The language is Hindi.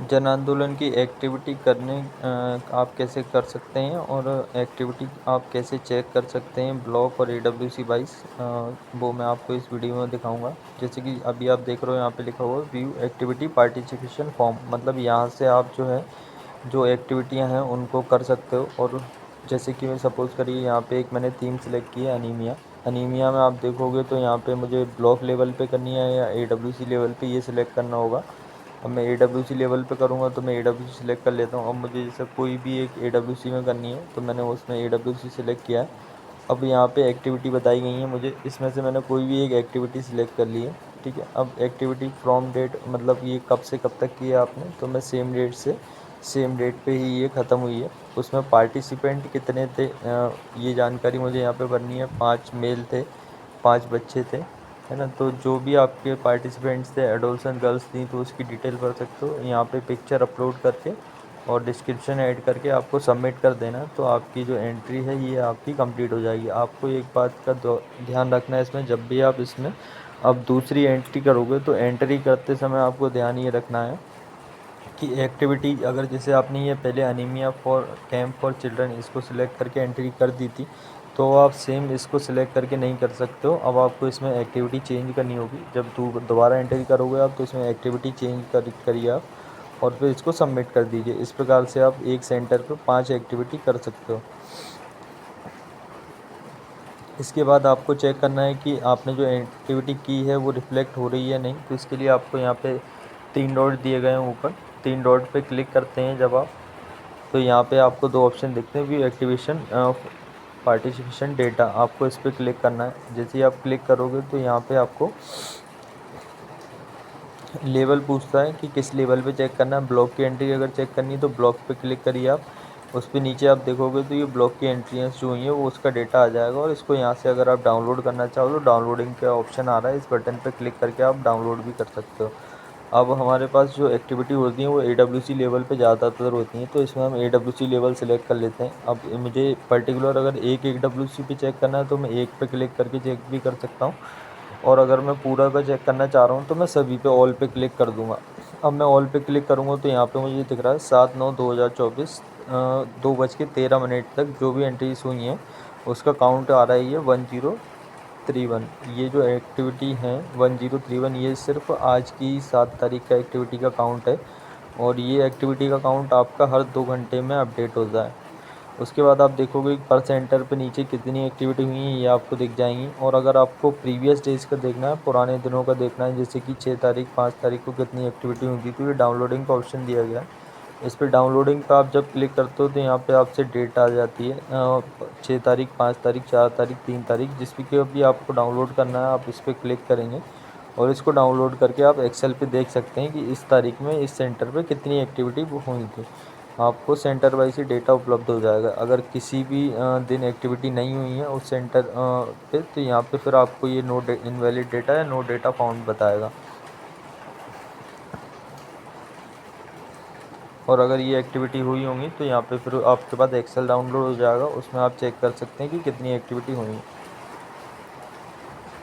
जन आंदोलन की एक्टिविटी करने आप कैसे कर सकते हैं और एक्टिविटी आप कैसे चेक कर सकते हैं ब्लॉक और AWC वाइज, वो मैं आपको इस वीडियो में दिखाऊंगा। जैसे कि अभी आप देख रहे हो यहाँ पे लिखा हुआ है व्यू एक्टिविटी पार्टिसिपेशन फॉर्म, मतलब यहाँ से आप जो है जो एक्टिविटियाँ हैं उनको कर सकते हो। और जैसे कि मैं सपोज़ करिए यहाँ पे एक मैंने थीम सेलेक्ट की है अनीमिया। अनीमिया में आप देखोगे तो यहाँ पे मुझे ब्लॉक लेवल पे करनी है या AWC लेवल पे, ये सिलेक्ट करना होगा। अब मैं AWC लेवल पे करूँगा तो मैं AWC सिलेक्ट कर लेता हूँ। अब मुझे जैसे कोई भी एक AWC में करनी है तो मैंने उसमें AWC सिलेक्ट किया है। अब यहाँ पे एक्टिविटी बताई गई है मुझे, इसमें से मैंने कोई भी एक एक्टिविटी सिलेक्ट कर ली है। ठीक है, अब एक्टिविटी फ्रॉम डेट मतलब ये कब से कब तक की है आपने, तो मैं सेम डेट से सेम डेट पे ही ये ख़त्म हुई है। उसमें पार्टिसिपेंट कितने थे ये जानकारी मुझे यहाँ पे भरनी है। 5 मेल थे, 5 बच्चे थे, है ना। तो जो भी आपके पार्टिसिपेंट्स थे, एडोलसेंट गर्ल्स थी तो उसकी डिटेल भर सकते हो यहाँ पे पिक्चर अपलोड करके और डिस्क्रिप्शन ऐड करके आपको सबमिट कर देना। तो आपकी जो एंट्री है ये आपकी कंप्लीट हो जाएगी। आपको एक बात का ध्यान रखना है इसमें, जब भी आप इसमें अब दूसरी एंट्री करोगे तो एंट्री करते समय आपको ध्यान ये रखना है कि एक्टिविटी अगर जैसे आपने ये पहले anaemia for camp for children इसको सिलेक्ट करके एंट्री कर दी थी, तो आप सेम इसको सिलेक्ट करके नहीं कर सकते हो। अब आपको इसमें एक्टिविटी चेंज करनी होगी। जब दोबारा एंट्री करोगे आप तो इसमें एक्टिविटी चेंज करिए आप और फिर इसको सबमिट कर दीजिए। इस प्रकार से आप एक सेंटर पर 5 एक्टिविटी कर सकते हो। इसके बाद आपको चेक करना है कि आपने जो एक्टिविटी की है वो रिफ्लेक्ट हो रही है नहीं। तो इसके लिए आपको यहाँ पे 3 डॉट दिए गए हैं ऊपर, 3 डॉट पे क्लिक करते हैं जब आप, तो यहाँ पे आपको 2 ऑप्शन दिखते हैं, व्यू एक्टिवेशन पार्टिसिपेशन डेटा, आपको इस पर क्लिक करना है। जैसे ही आप क्लिक करोगे तो यहाँ पे आपको लेवल पूछता है कि किस लेवल पे चेक करना है। ब्लॉक की एंट्री अगर चेक करनी है तो ब्लॉक पे क्लिक करिए आप। उस पर नीचे आप देखोगे तो ये ब्लॉक की एंट्रियाँ जो हुई हैं वो उसका डेटा आ जाएगा। और इसको यहाँ से अगर आप डाउनलोड करना चाहो तो डाउनलोडिंग का ऑप्शन आ रहा है, इस बटन पर क्लिक करके आप डाउनलोड भी कर सकते हो। अब हमारे पास जो एक्टिविटी होती हैं वो AWC लेवल पे ज़्यादातर होती हैं, तो इसमें हम AWC लेवल सेलेक्ट कर लेते हैं। अब मुझे पर्टिकुलर अगर एक AWC पे चेक करना है तो मैं एक पे क्लिक करके चेक भी कर सकता हूँ, और अगर मैं पूरा का चेक करना चाह रहा हूँ तो मैं सभी पे ऑल पे क्लिक कर दूँगा। अब मैं ऑल पे क्लिक करूँगा तो यहाँ पे मुझे दिख रहा है 7/9/2024 2:13 तक जो भी एंट्रीज हुई हैं उसका काउंट आ रहा है ये 1031। ये जो एक्टिविटी हैं 1031 ये सिर्फ आज की 7 तारीख का एक्टिविटी का काउंट है। और ये एक्टिविटी का काउंट आपका हर 2 घंटे में अपडेट होता है। उसके बाद आप देखोगे पर सेंटर पे नीचे कितनी एक्टिविटी हुई है ये आपको दिख जाएंगी। और अगर आपको प्रीवियस डेज का देखना है, पुराने दिनों का देखना है, जैसे कि 6 तारीख 5 तारीख को कितनी एक्टिविटी हुई थी, तो ये डाउनलोडिंग का ऑप्शन दिया गया है। इस पर डाउनलोडिंग का आप जब क्लिक करते हो तो यहाँ पे आपसे डेट आ जाती है 6 तारीख 5 तारीख 4 तारीख 3 तारीख, जिस भी अभी आपको डाउनलोड करना है आप इस पर क्लिक करेंगे और इसको डाउनलोड करके आप एक्सेल पे देख सकते हैं कि इस तारीख में इस सेंटर पे कितनी एक्टिविटी हुई थी। आपको सेंटर वाइज ही डेटा उपलब्ध हो जाएगा। अगर किसी भी दिन एक्टिविटी नहीं हुई है उस सेंटर पे, तो यहाँ पे फिर आपको ये नो इनवैलिड डेटा या नो डेटा फाउंड बताएगा। और अगर ये एक्टिविटी हुई होंगी तो यहाँ पे फिर आपके पास एक्सेल डाउनलोड हो जाएगा, उसमें आप चेक कर सकते हैं कि कितनी एक्टिविटी हुई है।